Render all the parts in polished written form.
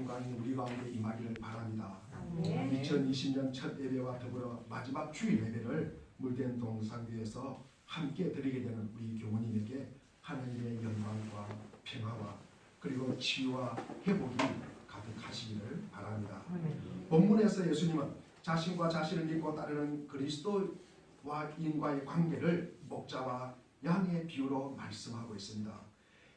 평강이 우리 가운데 임하기를 바랍니다. 아멘. 2020년 첫 예배와 더불어 마지막 주일 예배를 물된 동상교에서 함께 드리게 되는 우리 교우님에게 하나님의 영광과 평화와 그리고 치유와 회복이 가득하시기를 바랍니다. 본문에서 예수님은 자신과 자신을 믿고 따르는 그리스도와 인과의 관계를 목자와 양의 비유로 말씀하고 있습니다.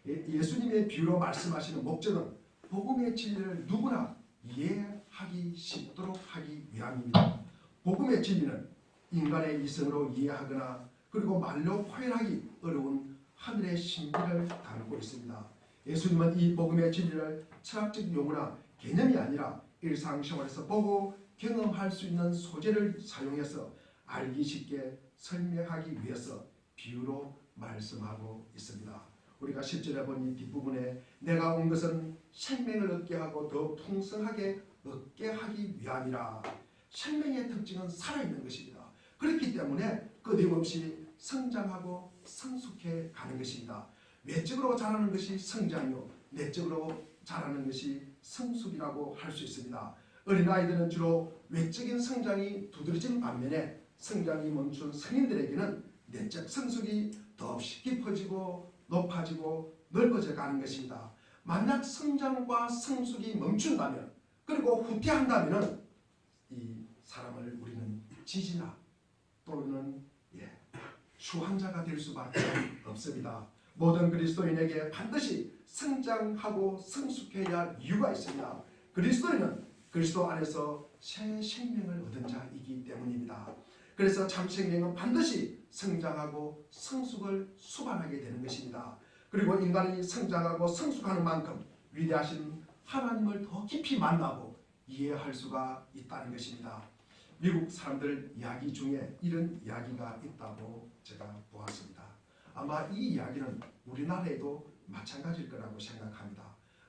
예수님의 비유로 말씀하시는 목적은 복음의 진리를 누구나 이해하기 쉽도록 하기 위함입니다. 복음의 진리는 인간의 이성으로 이해하거나 그리고 말로 표현하기 어려운 하늘의 신비를 담고 있습니다. 예수님은 이 복음의 진리를 철학적 용어나 개념이 아니라 일상생활에서 보고 경험할 수 있는 소재를 사용해서 알기 쉽게 설명하기 위해서 비유로 말씀하고 있습니다. 우리가 10절에 본 이 뒷부분에 내가 온 것은 생명을 얻게 하고 더 풍성하게 얻게 하기 위함이라. 생명의 특징은 살아있는 것입니다. 그렇기 때문에 끊임없이 성장하고 성숙해 가는 것입니다. 외적으로 자라는 것이 성장이요 내적으로 자라는 것이 성숙이라고 할 수 있습니다. 어린아이들은 주로 외적인 성장이 두드러진 반면에 성장이 멈춘 성인들에게는 내적 성숙이 더없이 깊어지고 높아지고 넓어져 가는 것입니다. 만약 성장과 성숙이 멈춘다면 그리고 후퇴한다면 이 사람을 우리는 지지나 또는 수환자가 될 수밖에 없습니다. 모든 그리스도인에게 반드시 성장하고 성숙해야 할 이유가 있습니다. 그리스도인은 그리스도 안에서 새 생명을 얻은 자이기 때문입니다. 그래서 참 생명은 반드시 성장하고 성숙을 수반하게 되는 것입니다. 그리고 인간이 성장하고 성숙하는 만큼 위대하신 하나님을 더 깊이 만나고 이해할 수가 있다는 것입니다. 미국 사람들 이야기 중에 이런 이야기가 있다고 제가 보았습니다. 아마 이 이야기는 우리나라에도 마찬가지일 거라고 생각합니다.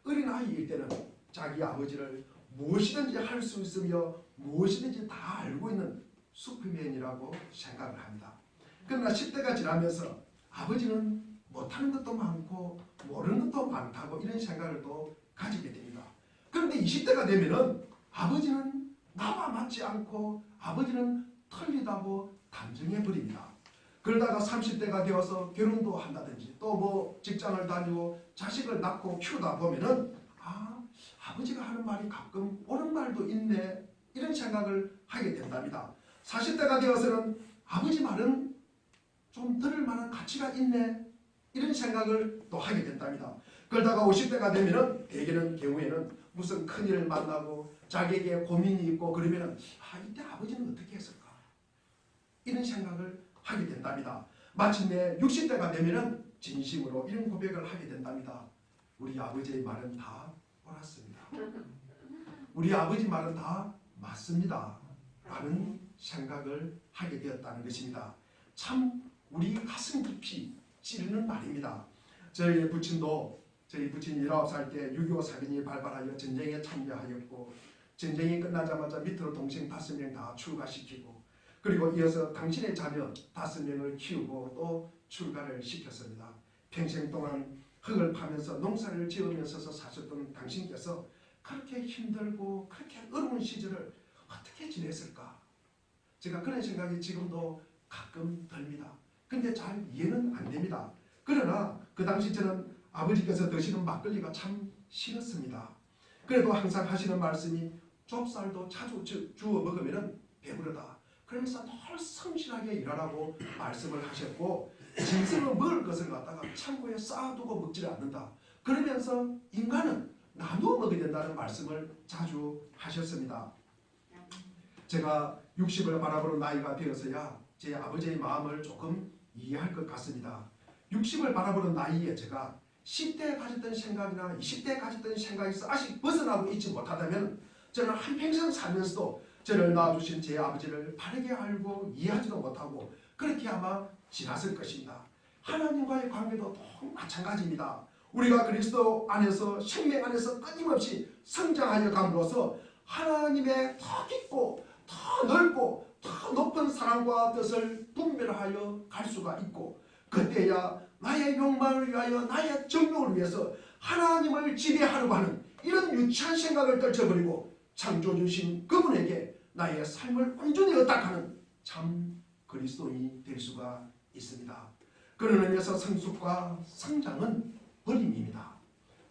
어린아이일 때는 자기 아버지를 무엇이든지 할 수 있으며 무엇이든지 다 알고 있는 슈퍼맨이라고 생각을 합니다. 그러나 10대가 지나면서 아버지는 못하는 것도 많고 모르는 것도 많다고 이런 생각을 또 가지게 됩니다. 그런데 20대가 되면은 아버지는 나와 맞지 않고 아버지는 틀리다고 단정해버립니다. 그러다가 30대가 되어서 결혼도 한다든지 또 뭐 직장을 다니고 자식을 낳고 키우다 보면은 아버지가 하는 말이 가끔 옳은 말도 있네 이런 생각을 하게 된답니다. 40대가 되어서는 아버지 말은 좀 들을 만한 가치가 있네 이런 생각을 또 하게 된답니다. 그러다가 50대가 되면은 대개는 경우에는 무슨 큰일을 만나고 자기에게 고민이 있고 그러면은 이때 아버지는 어떻게 했을까 이런 생각을 하게 된답니다. 마침내 60대가 되면은 진심으로 이런 고백을 하게 된답니다. 우리 아버지의 말은 다 옳았습니다. 우리 아버지 말은 다 맞습니다. 라는 생각을 하게 되었다는 것입니다. 참 우리 가슴 깊이 찌르는 말입니다. 저희 부친도 저희 부친이 19살 때 6.25 사변이 발발하여 전쟁에 참여하였고 전쟁이 끝나자마자 밑으로 동생 5명 다 출가시키고 그리고 이어서 당신의 자녀 5명을 키우고 또 출가를 시켰습니다. 평생 동안 흙을 파면서 농사를 지으면서 사셨던 당신께서 그렇게 힘들고 그렇게 어려운 시절을 어떻게 지냈을까? 제가 그런 생각이 지금도 가끔 듭니다. 근데 잘 이해는 안 됩니다. 그러나 그 당시 저는 아버지께서 드시는 막걸리가 참 싫었습니다. 그래도 항상 하시는 말씀이 좁쌀도 자주 주워 먹으면 배부르다. 그러면서 늘 성실하게 일하라고 말씀을 하셨고 짐승은 먹을 것을 갖다가 창고에 쌓아두고 먹지를 않는다. 그러면서 인간은 나누어 먹어야 된다는 말씀을 자주 하셨습니다. 제가 60을 바라보는 나이가 되어서야 제 아버지의 마음을 조금 이해할 것 같습니다. 60을 바라보는 나이에 제가 10대에 가졌던 생각이나 20대에 가졌던 생각에서 아직 벗어나고 있지 못하다면 저는 한평생 살면서도 저를 낳아주신 제 아버지를 바르게 알고 이해하지도 못하고 그렇게 아마 지났을 것입니다. 하나님과의 관계도 또 마찬가지입니다. 우리가 그리스도 안에서 생명 안에서 끊임없이 성장하여 감으로써 하나님의 더 깊고 더 넓고 더 높은 사랑과 뜻을 분별하여 갈 수가 있고 그때야 나의 욕망을 위하여 나의 정욕을 위해서 하나님을 지배하려고 하는 이런 유치한 생각을 떨쳐버리고 창조주신 그분에게 나의 삶을 온전히 의탁하는 참 그리스도인이 될 수가 있습니다. 그런 의미에서 성숙과 성장은 버림입니다.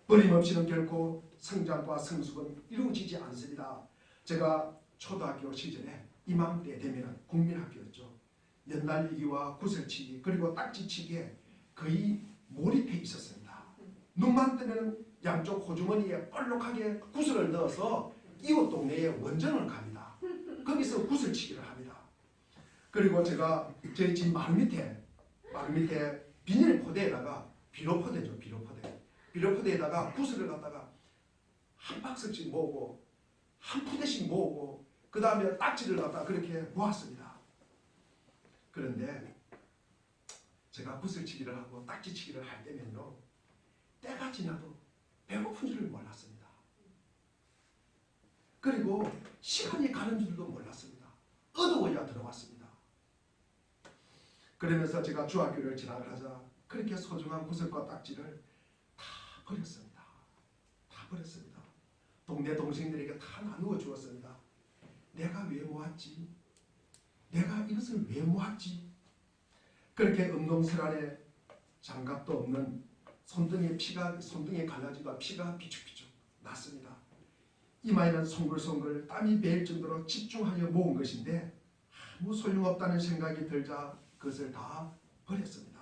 버림 없이는 결코 성장과 성숙은 이루어지지 않습니다. 제가 초등학교 시절에 이맘때 되면 국민학교였죠. 연날리기와 구슬치기 그리고 딱지치기에 거의 몰입해 있었습니다. 눈만 뜨면 양쪽 호주머니에 볼록하게 구슬을 넣어서 이웃 동네에 원전을 갑니다. 거기서 구슬치기를 합니다. 그리고 제가 저희 집 마루 밑에 비닐 포대에다가 비료포대죠. 비료포대에다가 구슬을 갖다가 한 박스씩 모으고 한 푸대씩 모으고 그 다음에 딱지를 갖다가 그렇게 모았습니다. 그런데 제가 구슬치기를 하고 딱지치기를 할 때면요, 때가 지나도 배고픈 줄을 몰랐습니다. 그리고 시간이 가는 줄도 몰랐습니다. 어두워야 들어왔습니다. 그러면서 제가 중학교를 지나가자 그렇게 소중한 구슬과 딱지를 다 버렸습니다. 다 버렸습니다. 동네 동생들에게 다 나누어 주었습니다. 내가 왜 모았지? 내가 이것을 왜 모았지? 그렇게 음동설 장갑도 없는 손등에 갈라지가 피가 비축비축 났습니다. 이마에는 송글송글 땀이 배일 정도로 집중하여 모은 것인데 아무 소용없다는 생각이 들자 그것을 다 버렸습니다.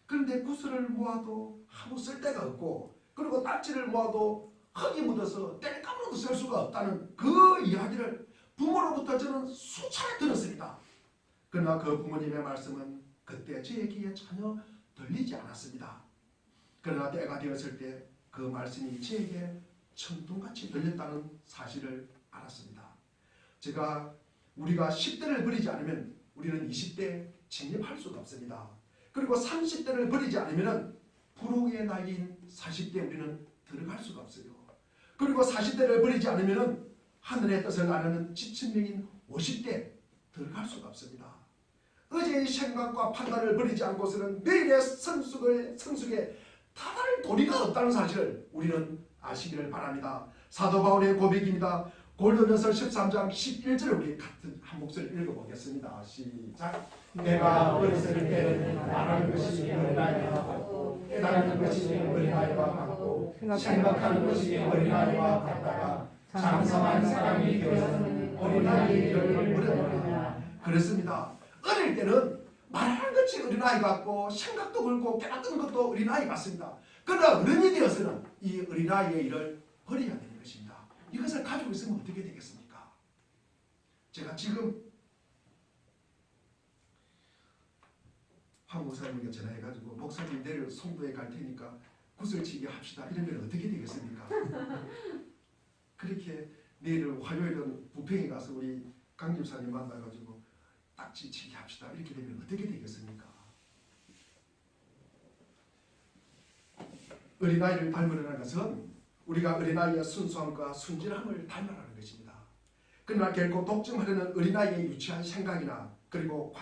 그런데 구슬을 모아도 아무 쓸데가 없고 그리고 딱지를 모아도 흙이 묻어서 뗄감으로도 쓸 수가 없다는 그 이야기를 부모로부터 저는 수차례 들었습니다. 그러나 그 부모님의 말씀은 그때 제 귀에 전혀 들리지 않았습니다. 그러나 때가 되었을 때 그 말씀이 제게 천둥같이 들렸다는 사실을 알았습니다. 우리가 10대를 버리지 않으면 우리는 20대에 진입할 수가 없습니다. 그리고 30대를 버리지 않으면 불혹의 나이인 40대에 우리는 들어갈 수가 없어요. 그리고 40대를 버리지 않으면 하늘의 뜻을 나누는 지천명인 50대 들어갈 수가 없습니다. 어제의 생각과 판단을 버리지 않고서는 내일의 성숙에 다른 도리가 없다는 사실을 우리는 아시기를 바랍니다. 사도 바울의 고백입니다. 고린도전서 13장 11절을 우리 같은 한 목소리 읽어보겠습니다. 시작. 내가 어렸을 때는 말하는 것이 어린아이와 같고 깨닫는 것이 어린아이와 같고 생각하는 것이 어린아이와 같다가 장성한 사람이 되어서는 어린아이의 일을 물어보느냐. 그렇습니다. 어릴 때는 말하는 것이 어린아이 같고 생각도 그렇고 깨닫는 것도 어린아이 같습니다. 그러나 어른이 되어서는 이 어린아이의 일을 버려야 되는 것입니다. 이것을 가지고 있으면 어떻게 되겠습니까? 제가 지금 황 목사님에게 전화해가지고 목사님 내일 송도에 갈 테니까 구슬치기 합시다 이러면 어떻게 되겠습니까? 그렇게 내일 화요일은 부평에 가서 우리 강 집사님 만나가지고 딱지치기 합시다 이렇게 되면 어떻게 되겠습니까? 어린아이를 닮으라는 것은 우리가 어린아이의 순수함과 순진함을 닮으라는 것입니다. 그러나 결코 독점하려는 어린아이의 유치한 생각이나 그리고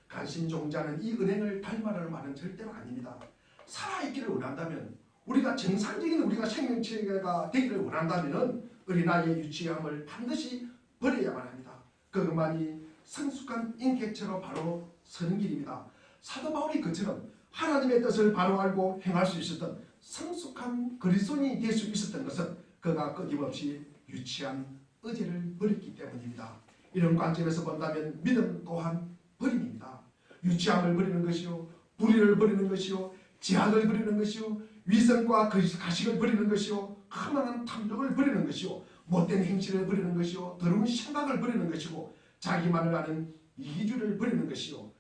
관심 종자는 이 은행을 닮으라는 말은 절대로 아닙니다. 살아있기를 원한다면 우리가 정상적인 우리가 생명체가 되기를 원한다면 어린아이의 유치함을 반드시 버려야만 합니다. 그것만이 성숙한 인격체로 바로 서는 길입니다. 사도 바울이 그처럼 하나님의 뜻을 바로 알고 행할 수 있었던 성숙한 그리스도인이 될 수 있었던 것은 그가 끊임없이 유치한 의지를 버렸기 때문입니다. 이런 관점에서 본다면 믿음 또한 버림입니다. 유치함을 버리는 것이요, 불의를 버리는 것이요, 제약을 버리는 것이요, 위선과 가식을 버리는 것이요, 험한 탐욕을 버리는 것이요, 못된 행실을 버리는 것이요, 더러운 생각을 버리는 것이고, 자기만을 아는 이기주의를 버리는 것이요,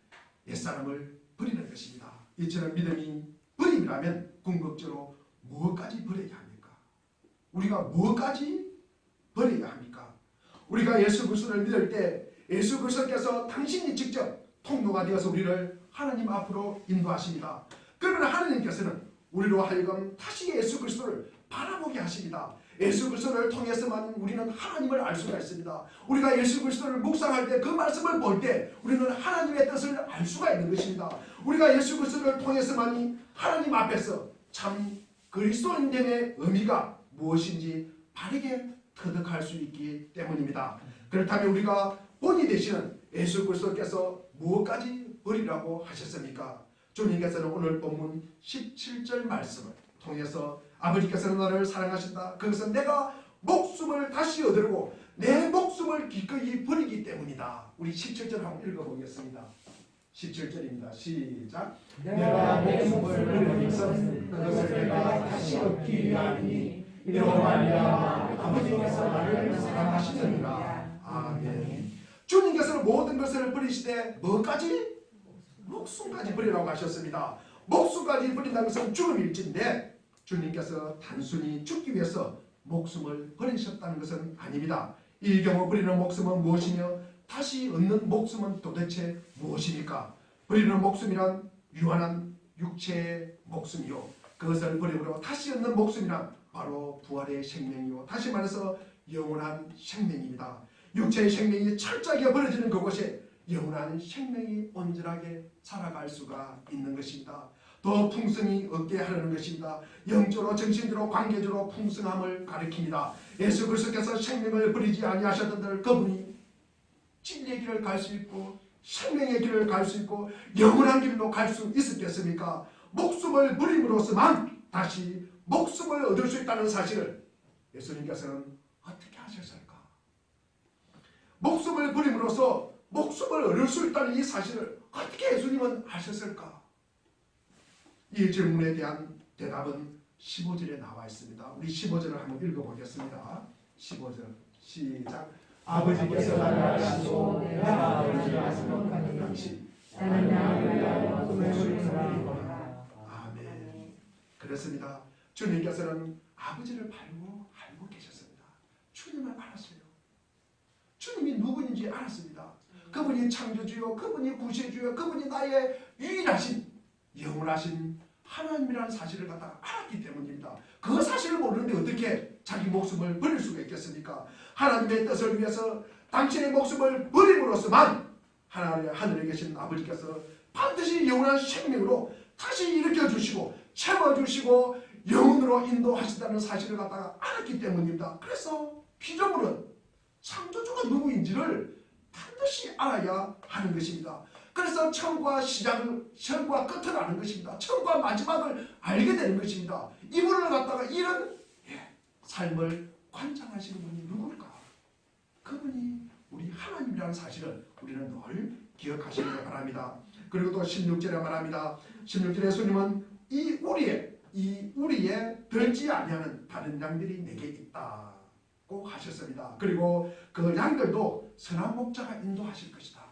옛사람을 버리는 것입니다. 이처럼 믿음이 버림이라면 궁극적으로 무엇까지 버려야 합니까? 우리가 무엇까지 버려야 합니까? 우리가 예수 그리스도를 믿을 때 예수 그리스도께서 당신이 직접 통로가 되어서 우리를 하나님 앞으로 인도하십니다. 그러면 하나님께서는 우리로 하여금 다시 예수 그리스도를 바라보게 하십니다. 예수 그리스도를 통해서만 우리는 하나님을 알 수가 있습니다. 우리가 예수 그리스도를 묵상할 때 그 말씀을 볼 때 우리는 하나님의 뜻을 알 수가 있는 것입니다. 우리가 예수 그리스도를 통해서만이 하나님 앞에서 참 그리스도인됨의 의미가 무엇인지 바르게 터득할 수 있기 때문입니다. 그렇다면 우리가 본이 되시는 예수 그리스도께서 무엇까지 버리라고 하셨습니까? 주님께서는 오늘 본문 17절 말씀을 통해서 아버지께서는 너를 사랑하신다. 그것은 내가 목숨을 다시 얻으려고 내 목숨을 기꺼이 버리기 때문이다. 우리 17절 한번 읽어보겠습니다. 17절입니다. 시작. 내가 내 목숨을 버리는 것은 그것을 내가 다시 얻기 위함이니 이로 말미암아 아버지께서 나를 사랑하시느니라. 아멘. 주님께서는 모든 것을 버리시되 뭐까지? 목숨까지 버리라고 하셨습니다. 목숨까지 버린다는 것은 죽음일진데 주님께서 단순히 죽기 위해서 목숨을 버리셨다는 것은 아닙니다. 이 경우 버리는 목숨은 무엇이며 다시 얻는 목숨은 도대체 무엇입니까? 버리는 목숨이란 유한한 육체의 목숨이요, 그것을 버리고 다시 얻는 목숨이란 바로 부활의 생명이요, 다시 말해서 영원한 생명입니다. 육체의 생명이 철저하게 버려지는 그곳에 영원한 생명이 온전하게 살아갈 수가 있는 것입니다. 더 풍성히 얻게 하려는 것입니다. 영적으로 정신적으로 관계적으로 풍성함을 가리킵니다. 예수 그리스도께서 생명을 버리지 아니하셨던들 그분이 진리의 길을 갈 수 있고 생명의 길을 갈 수 있고 영원한 길로 갈 수 있었겠습니까? 목숨을 버림으로써만 다시 목숨을 얻을 수 있다는 사실을 예수님께서는 어떻게 하셨을까? 목숨을 버림으로써 목숨을 얻을 수 있다는 이 사실을 어떻게 예수님은 하셨을까? 이 질문에 대한 대답은 15절에 나와 있습니다. 우리 15절을 한번 읽어보겠습니다. 15절 시작. 아버지께서 나를 아시고 내가 아버지를 아시는 같이 나는 나를 위하여 꿈을 꾸는 사람이구나. 아멘. 그렇습니다. 주님께서는 아버지를 알고 계셨습니다. 주님을 알았어요. 주님이 누구인지 알았습니다. 그분이 창조주요, 그분이 구세주요, 그분이 나의 유일하신 영원하신 하나님이라는 사실을 갖다가 알았기 때문입니다. 그 사실을 모르는데 어떻게 자기 목숨을 버릴 수가 있겠습니까? 하나님의 뜻을 위해서 당신의 목숨을 버림으로써만 하늘에 계신 아버지께서 반드시 영원한 생명으로 다시 일으켜주시고 채워주시고 영혼으로 인도하신다는 사실을 갖다가 알았기 때문입니다. 그래서 피조물은 창조주가 누구인지를 반드시 알아야 하는 것입니다. 그래서 처음과 시작을, 처음과 끝을 아는 것입니다. 처음과 마지막을 알게 되는 것입니다. 이분을 갖다가 이런 삶을 관장하시는 분이 누굴까? 그분이 우리 하나님이라는 사실을 우리는 늘 기억하시기 바랍니다. 그리고 또 16절에 말합니다. 16절에 예수님은 이 우리에 들지 아니하는 다른 양들이 내게 있다고 하셨습니다. 그리고 그 양들도 선한 목자가 인도하실 것이다.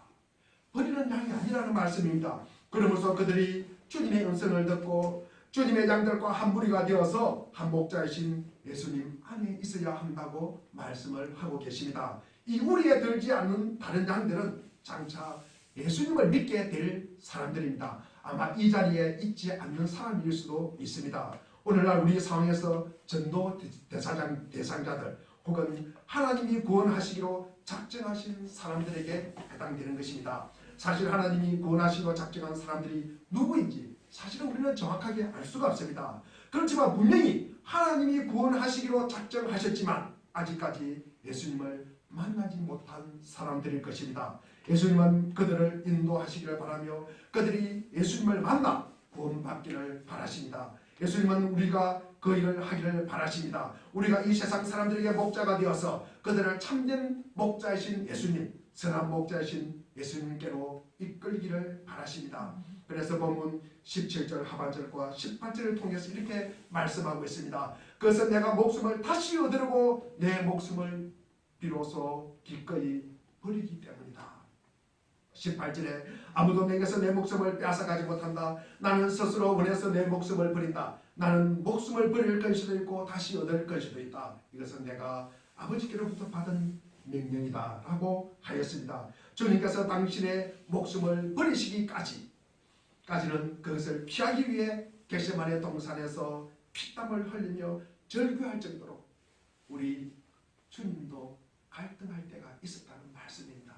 버리는 양이 아니라는 말씀입니다. 그러면서 그들이 주님의 음성을 듣고 주님의 양들과 한 무리가 되어서 한 목자이신 예수님 안에 있어야 한다고 말씀을 하고 계십니다. 이 우리에 들지 않는 다른 양들은 장차 예수님을 믿게 될 사람들입니다. 아마 이 자리에 있지 않는 사람일 수도 있습니다. 오늘날 우리 상황에서 전도 대상자들 혹은 하나님이 구원하시기로 작정하신 사람들에게 해당되는 것입니다. 사실 하나님이 구원하시고 작정한 사람들이 누구인지 사실은 우리는 정확하게 알 수가 없습니다. 그렇지만 분명히 하나님이 구원하시기로 작정하셨지만 아직까지 예수님을 만나지 못한 사람들일 것입니다. 예수님은 그들을 인도하시기를 바라며 그들이 예수님을 만나 구원받기를 바라십니다. 예수님은 우리가 그 일을 하기를 바라십니다. 우리가 이 세상 사람들에게 목자가 되어서 그들을 참된 목자이신 예수님, 선한 목자이신 예수님께로 이끌기를 바라십니다. 그래서 본문 17절 하반절과 18절을 통해서 이렇게 말씀하고 있습니다. 그것은 내가 목숨을 다시 얻으려고 내 목숨을 비로소 기꺼이 버리기 때문이다. 18절에 아무도 내게서 내 목숨을 빼앗아가지 못한다. 나는 스스로 원해서 내 목숨을 버린다. 나는 목숨을 버릴 것이도 있고 다시 얻을 것이도 있다. 이것은 내가 아버지께로부터 받은 명령이다 라고 하였습니다. 주님께서 당신의 목숨을 버리시기까지는 그것을 피하기 위해 겟세마네 동산에서 피땀을 흘리며 절규할 정도로 우리 주님도 갈등할 때가 있었다는 말씀입니다.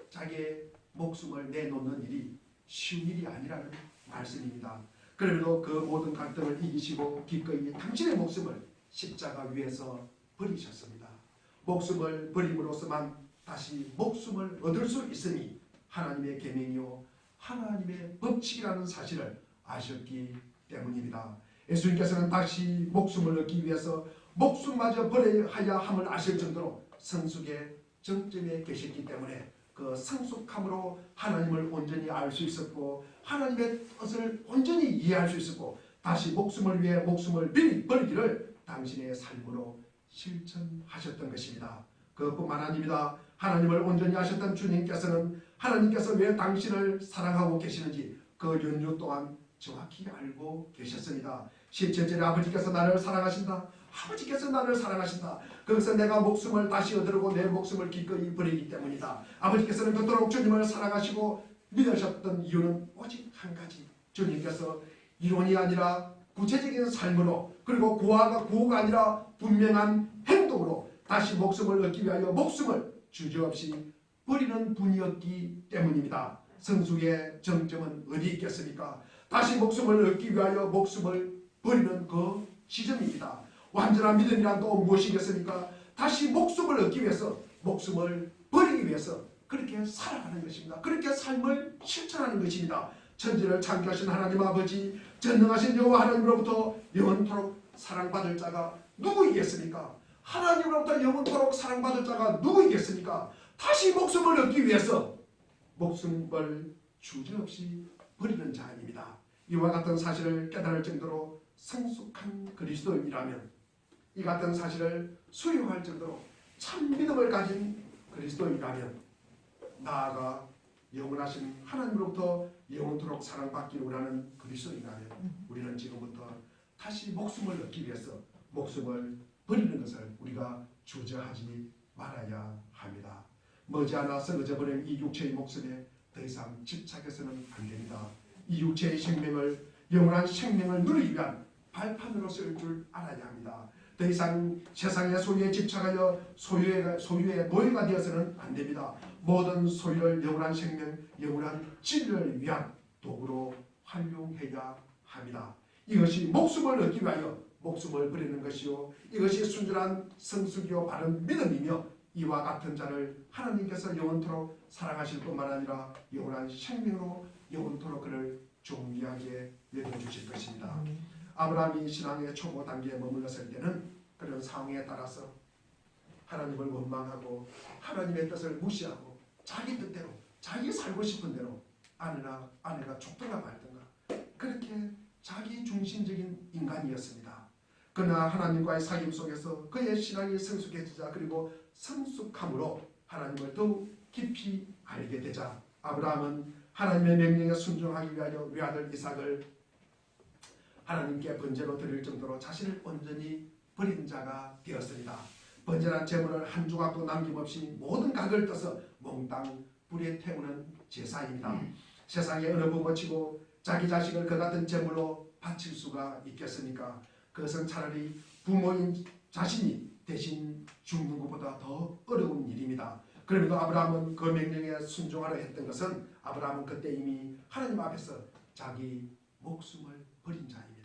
자기의 목숨을 내놓는 일이 쉬운 일이 아니라는 말씀입니다. 그럼에도 그 모든 갈등을 이기시고 기꺼이 당신의 목숨을 십자가 위에서 버리셨습니다. 목숨을 버림으로써만 다시 목숨을 얻을 수 있으니 하나님의 계명이요 하나님의 법칙이라는 사실을 아셨기 때문입니다. 예수님께서는 다시 목숨을 얻기 위해서 목숨마저 버려야 함을 아실 정도로 성숙의 정점에 계셨기 때문에 그 성숙함으로 하나님을 온전히 알 수 있었고 하나님의 뜻을 온전히 이해할 수 있었고 다시 목숨을 위해 목숨을 버리기를 당신의 삶으로 실천하셨던 것입니다. 그뿐만 아닙니다. 하나님을 온전히 아셨던 주님께서는 하나님께서 왜 당신을 사랑하고 계시는지 그 연유 동안 정확히 알고 계셨습니다. 17절에 아버지께서 나를 사랑하신다. 아버지께서 나를 사랑하신다. 그것은 내가 목숨을 다시 얻으려고 내 목숨을 기꺼이 버리기 때문이다. 아버지께서는 그토록 주님을 사랑하시고 믿으셨던 이유는 오직 한 가지. 주님께서 이론이 아니라 구체적인 삶으로 그리고 구호가 아니라 분명한 행동으로 다시 목숨을 얻기 위하여 목숨을 주저없이 버리는 분이었기 때문입니다. 성숙의 정점은 어디 있겠습니까? 다시 목숨을 얻기 위하여 목숨을 버리는 그 지점입니다. 완전한 믿음이란 또 무엇이겠습니까? 다시 목숨을 얻기 위해서 목숨을 버리기 위해서 그렇게 살아가는 것입니다. 그렇게 삶을 실천하는 것입니다. 천지를 창조하신 하나님 아버지 전능하신 여호와 하나님으로부터 영원토록 사랑받을 자가 누구이겠습니까? 하나님으로부터 영원토록 사랑받을 자가 누구이겠습니까? 다시 목숨을 얻기 위해서 목숨을 주저없이 버리는 자입니다. 이와 같은 사실을 깨달을 정도로 성숙한 그리스도인이라면 이 같은 사실을 수용할 정도로 참 믿음을 가진 그리스도인이라면 나아가 영원하신 하나님으로부터 영원토록 사랑받기를 원하는 그리스도인이라면 우리는 지금부터 다시 목숨을 얻기 위해서 목숨을 버리는 것을 우리가 주저하지 말아야 합니다. 머지않아 썩어져버린 이 육체의 목숨에 더 이상 집착해서는 안 됩니다. 이 육체의 생명을 영원한 생명을 누리기 위한 발판으로 쓸 줄 알아야 합니다. 더 이상 세상의 소유에 집착하여 소유의 노예가 되어서는 안 됩니다. 모든 소유를 영원한 생명, 영원한 진리를 위한 도구로 활용해야 합니다. 이것이 목숨을 얻기 위하여 목숨을 버리는 것이요 이것이 순전한 성숙이요 바른 믿음이며 이와 같은 자를 하나님께서 영원토록 사랑하실 뿐만 아니라 영원한 생명으로 영원토록 그를 존귀하게 여겨주실 것입니다. 아브라함이 신앙의 초보 단계에 머물렀을 때는 그런 상황에 따라서 하나님을 원망하고 하나님의 뜻을 무시하고 자기 뜻대로 자기 살고 싶은 대로 아내가 죽든가 말든가 그렇게 자기 중심적인 인간이었습니다. 그러나 하나님과의 사귐 속에서 그의 신앙이 성숙해지자 그리고 성숙함으로 하나님을 더욱 깊이 알게 되자 아브라함은 하나님의 명령에 순종하기 위하여 외아들 이삭을 하나님께 번제로 드릴 정도로 자신을 온전히 버린 자가 되었습니다. 번제란 제물을 한 조각도 남김없이 모든 각을 떠서 몽땅 불에 태우는 제사입니다. 세상에 어느 부모치고 자기 자식을 그 같은 제물로 바칠 수가 있겠습니까? 그것은 차라리 부모인 자신이 대신 죽는 것보다 더 어려운 일입니다. 그럼에도 아브라함은 그 명령에 순종하려 했던 것은 아브라함은 그때 이미 하나님 앞에서 자기 목숨을 버린 자입니다.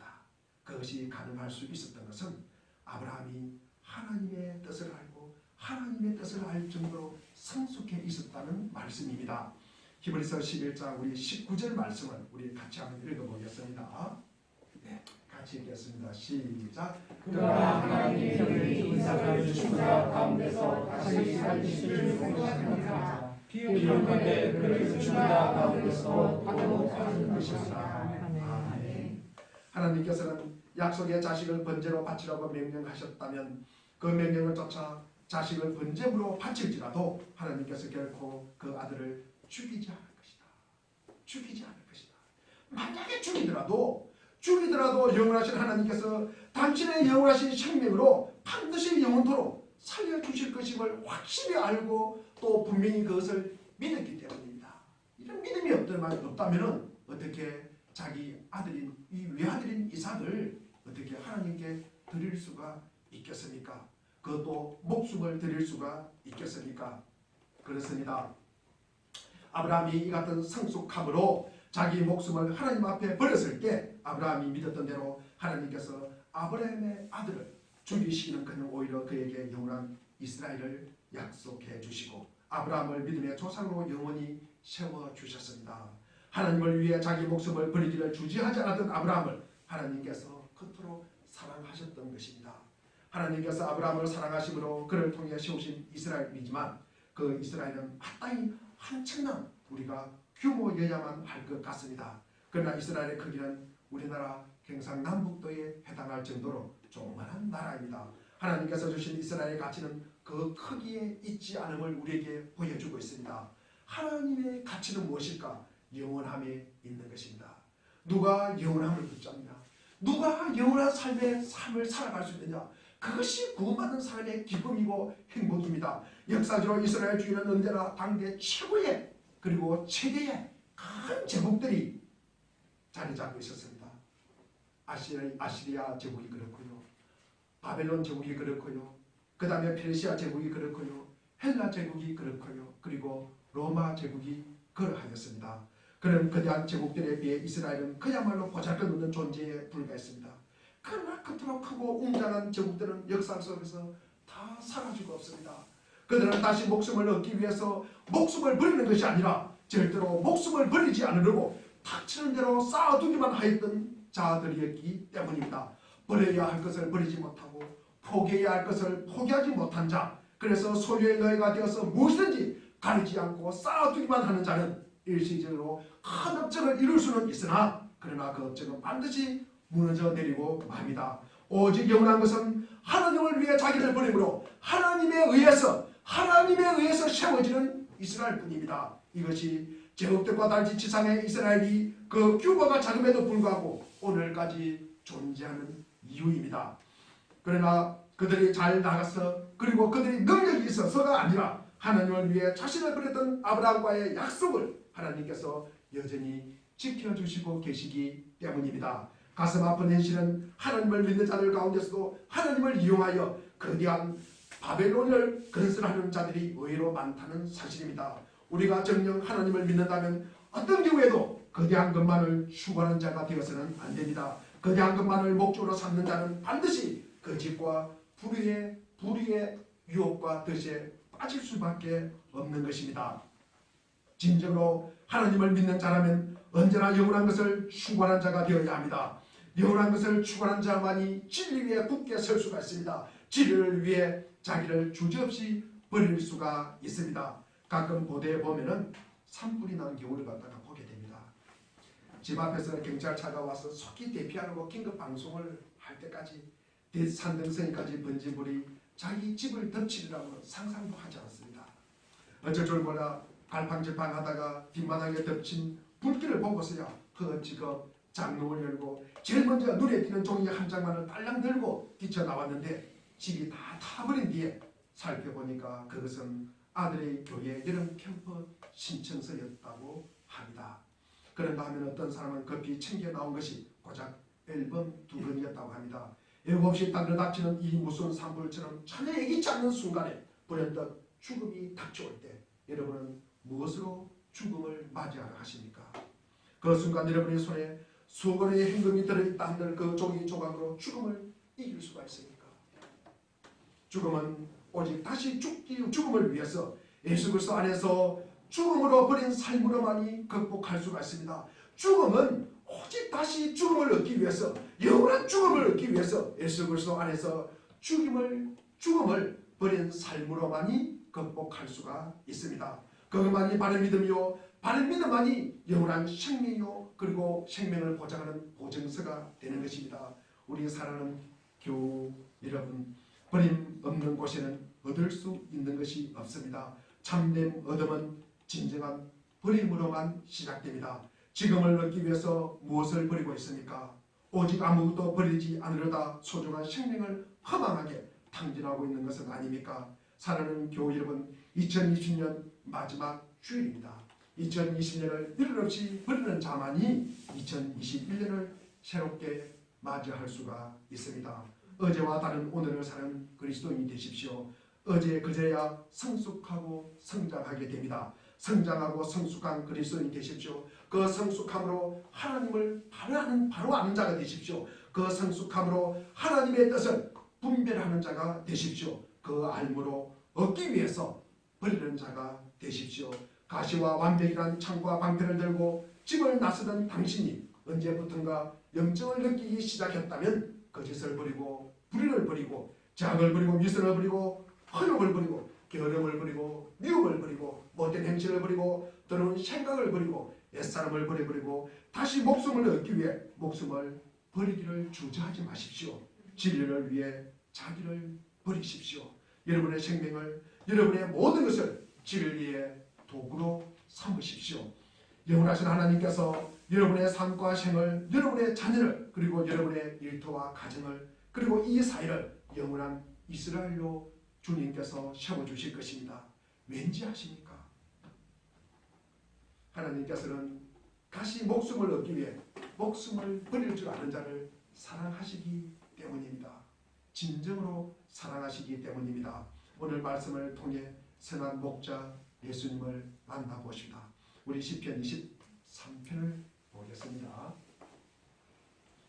그것이 가능할 수 있었던 것은 아브라함이 하나님의 뜻을 알고 하나님의 뜻을 알 정도로 성숙해 있었다는 말씀입니다. 히브리서 11장 우리 19절 말씀을 우리 같이 한번 읽어보겠습니다. 네, 같이 읽겠습니다. 시작. 그가 하나님이 이삭을 죽은 자 가운데서 다시 살리시를 원하시니라. 비유컨대 그를 죽은 자 가운데서 거듭하는 것이라. 하나님께서는 약속의 자식을 번제로 바치라고 명령하셨다면 그 명령을 쫓아 자식을 번제물로 바칠지라도 하나님께서 결코 그 아들을 죽이지 않을 것이다. 죽이지 않을 것이다. 만약에 죽이더라도 영원하신 하나님께서 당신의 영원하신 생명으로 반드시 영원토록 살려주실 것임을 확실히 알고 또 분명히 그것을 믿었기 때문입니다. 이런 믿음이 없다면 어떻게 자기 아들인 이 외아들인 이삭을 어떻게 하나님께 드릴 수가 있겠습니까? 그것도 목숨을 드릴 수가 있겠습니까? 그렇습니다. 아브라함이 이 같은 성숙함으로 자기 목숨을 하나님 앞에 버렸을 때 아브라함이 믿었던 대로 하나님께서 아브라함의 아들을 죽이시는 그는 오히려 그에게 영원한 이스라엘을 약속해 주시고 아브라함을 믿음의 조상으로 영원히 세워주셨습니다. 하나님을 위해 자기 목숨을 버리기를 주저하지 않았던 아브라함을 하나님께서 그토록 사랑하셨던 것입니다. 하나님께서 아브라함을 사랑하심으로 그를 통해 세우신 이스라엘이지만 그 이스라엘은 마땅히 한층난 우리가 규모여야만 할 것 같습니다. 그러나 이스라엘의 크기는 우리나라 경상남북도에 해당할 정도로 조그만한 나라입니다. 하나님께서 주신 이스라엘의 가치는 그 크기에 있지 않음을 우리에게 보여주고 있습니다. 하나님의 가치는 무엇일까? 영원함에 있는 것입니다. 누가 영원함을 붙잡느냐? 누가 영원한 삶을 살아갈 수 있느냐? 그것이 구원받는 사람의 기쁨이고 행복입니다. 역사적으로 이스라엘 주인은 언제나 당대 최고의 그리고 최대의 큰 제국들이 자리 잡고 있었습니다. 아시리아 제국이 그렇고요. 바벨론 제국이 그렇고요. 그 다음에 페르시아 제국이 그렇고요. 헬라 제국이 그렇고요. 그리고 로마 제국이 그러하였습니다. 그런 거대한 제국들에 비해 이스라엘은 그야말로 보잘것없는 존재에 불과했습니다. 그러나 그토록 크고 웅장한 제국들은 역사 속에서 다 사라지고 없습니다. 그들은 다시 목숨을 얻기 위해서 목숨을 버리는 것이 아니라 절대로 목숨을 버리지 않으려고 닥치는 대로 쌓아두기만 하였던 자들이었기 때문입니다. 버려야 할 것을 버리지 못하고 포기해야 할 것을 포기하지 못한 자, 그래서 소유의 노예가 되어서 무엇이든지 가리지 않고 쌓아두기만 하는 자는 일시적으로 큰 업적을 이룰 수는 있으나 그러나 그 업적은 반드시 무너져 내리고 맙니다. 오직 영원한 것은 하나님을 위해 자기를 버림으로 하나님에 의해서 세워지는 이스라엘뿐입니다. 이것이 제국들과 달리 지상의 이스라엘이 그 규모가 작음에도 불구하고 오늘까지 존재하는 이유입니다. 그러나 그들이 잘 나가서 그리고 그들이 능력이 있어서가 아니라 하나님을 위해 자신을 버렸던 아브라함과의 약속을 하나님께서 여전히 지켜주시고 계시기 때문입니다. 가슴 아픈 현실은 하나님을 믿는 자들 가운데서도 하나님을 이용하여 거대한 바벨론을 건설하는 자들이 의외로 많다는 사실입니다. 우리가 정녕 하나님을 믿는다면 어떤 경우에도 거대한 것만을 추구하는 자가 되어서는 안 됩니다. 거대한 것만을 목적으로 삼는 자는 반드시 거짓과 불의의 유혹과 덫에 빠질 수밖에 없는 것입니다. 진정으로 하나님을 믿는 자라면 언제나 영원한 것을 추구하는 자가 되어야 합니다. 영원한 것을 추구하는 자만이 진리 위에 굳게 설 수가 있습니다. 진리를 위해 자기를 주저없이 버릴 수가 있습니다. 가끔 보도에 보면은 산불이 난 경우를 갖다가 보게 됩니다. 집 앞에서 경찰차가 와서 속히 대피하고 긴급 방송을 할 때까지 산등성이까지 번진 불이 자기 집을 덮치리라고 상상도 하지 않습니다. 어쩔 줄 몰라 갈팡질팡하다가 뒷마당에 덮친 불길을 보고서야 허겁지겁 장롱을 열고 제일 먼저 눈에 띄는 종이 한 장만을 딸랑 들고 뛰쳐나왔는데 집이 다 타버린 뒤에 살펴보니까 그것은 아들의 교회 여름 캠프 신청서였다고 합니다. 그런가 하면 어떤 사람은 급히 챙겨 나온 것이 고작 앨범 2권이었다고 합니다. 예고 없이 땅을 닥치는 이 무서운 산불처럼 전혀 예기치 않는 순간에 불현듯 죽음이 닥쳐올 때 여러분은 무엇으로 죽음을 맞이하려 하십니까? 그 순간 여러분의 손에 수건의 현금이 들어있다 한들 그 종이 조각으로 죽음을 이길 수가 있습니까? 죽음은 오직 다시 죽음을 위해서 예수 그리스도 안에서 죽음으로 버린 삶으로만이 극복할 수가 있습니다. 죽음은 오직 다시 죽음을 얻기 위해서 영원한 죽음을 얻기 위해서 예수 그리스도 안에서 죽음을 버린 삶으로만이 극복할 수가 있습니다. 그것만이 바른 믿음이요 바른 믿음만이 영원한 생명이요 그리고 생명을 보장하는 보증서가 되는 것입니다. 우리 사랑하는 교우 여러분, 버림 없는 곳에는 얻을 수 있는 것이 없습니다. 참된 얻음은 진정한 버림으로만 시작됩니다. 지금을 얻기 위해서 무엇을 버리고 있습니까? 오직 아무것도 버리지 않으려다 소중한 생명을 허망하게 탕진하고 있는 것은 아닙니까? 사랑하는 교우 여러분, 2020년 마지막 주일입니다. 2020년을 일을 없이 버리는 자만이 2021년을 새롭게 맞이할 수가 있습니다. 어제와 다른 오늘을 사는 그리스도인이 되십시오. 어제 그제야 성숙하고 성장하게 됩니다. 성장하고 성숙한 그리스도인이 되십시오. 그 성숙함으로 하나님을 바로 아는 자가 되십시오. 그 성숙함으로 하나님의 뜻을 분별하는 자가 되십시오. 그 알므로 얻기 위해서 버리는 자가 되십시오. 가시와 완벽이란 창과 방패를 들고 집을 나서던 당신이 언제부턴가 염증을 느끼기 시작했다면 거짓을 버리고 불의를 버리고 장을 버리고 미선을 버리고 허욕을 버리고 게으름을 버리고 미움을 버리고 못된 행실을 버리고 더러운 생각을 버리고 옛사람을 버려버리고 다시 목숨을 얻기 위해 목숨을 버리기를 주저하지 마십시오. 진리를 위해 자기를 버리십시오. 여러분의 생명을 여러분의 모든 것을 진리의 도구로 삼으십시오. 영원하신 하나님께서 여러분의 삶과 생을 여러분의 자녀를 그리고 여러분의 일터와 가정을 그리고 이 사회를 영원한 이스라엘로 주님께서 세워주실 것입니다. 왠지 아십니까? 하나님께서는 다시 목숨을 얻기 위해 목숨을 버릴 줄 아는 자를 사랑하시기 때문입니다. 진정으로 사랑하시기 때문입니다. 오늘 말씀을 통해 선한 목자 예수님을 만나보십니다. 우리 시편 23편을 보겠습니다.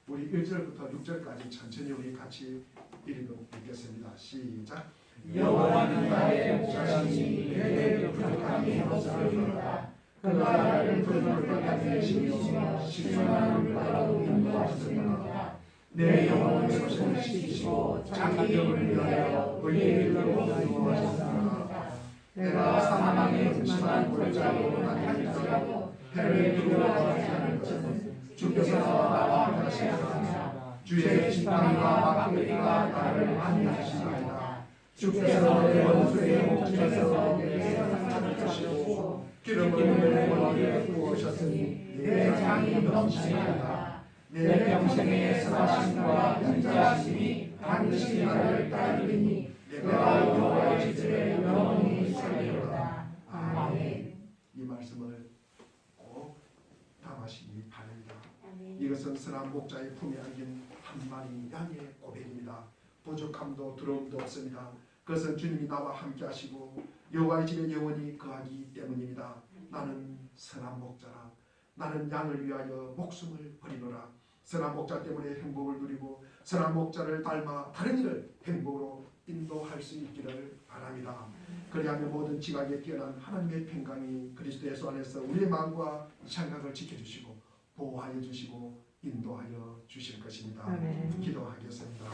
우리 1절부터 6절까지 천천히 우리 같이 읽겠습니다. 시작. 여호와는 나의 목자시니 내게 부족함이 없으리로다. 그가 나를 푸른 풀가지에 심으시며 시원한 물가로 인도하시리로다. 내 영혼을 소생시키시고 자기 이름을 위하여 의의 길로 인도하시리로다. 내가 사망의 음침한 골짜기로 나타날지라도 해를 두려워하지 않을 것은 주께서 나와 같이 하시나 주의 지팡이와 막대기가 나를 안위하시나이다. 주께서 내 원수의 목전에서 내게 상처를 주시고 기름을 내 머리에 부으셨으니 내 장이 넘치나이다. 내 평생의 선하심과 인자하심이 반드시 나를 따르리니 내가 여호와의 집에 영원히 살리로다. 아멘. 이 말씀을 꼭 담으시기 바랍니다. 이것은 선한 목자의 품에 안긴 한 마리 양의 고백입니다. 부족함도 두려움도 없습니다. 그것은 주님이 나와 함께 하시고 여호와의 집에 영원히 거하기 때문입니다. 나는 선한 목자라. 나는 양을 위하여 목숨을 버리노라. 선한 목자 때문에 행복을 누리고 선한 목자를 닮아 다른 이를 행복으로 인도할 수 있기를 바랍니다. 그리하면 모든 지각에 뛰어난 하나님의 평강이 그리스도 예수 안에서 우리의 마음과 생각을 지켜주시고 보호하여 주시고 인도하여 주실 것입니다. 기도하겠습니다.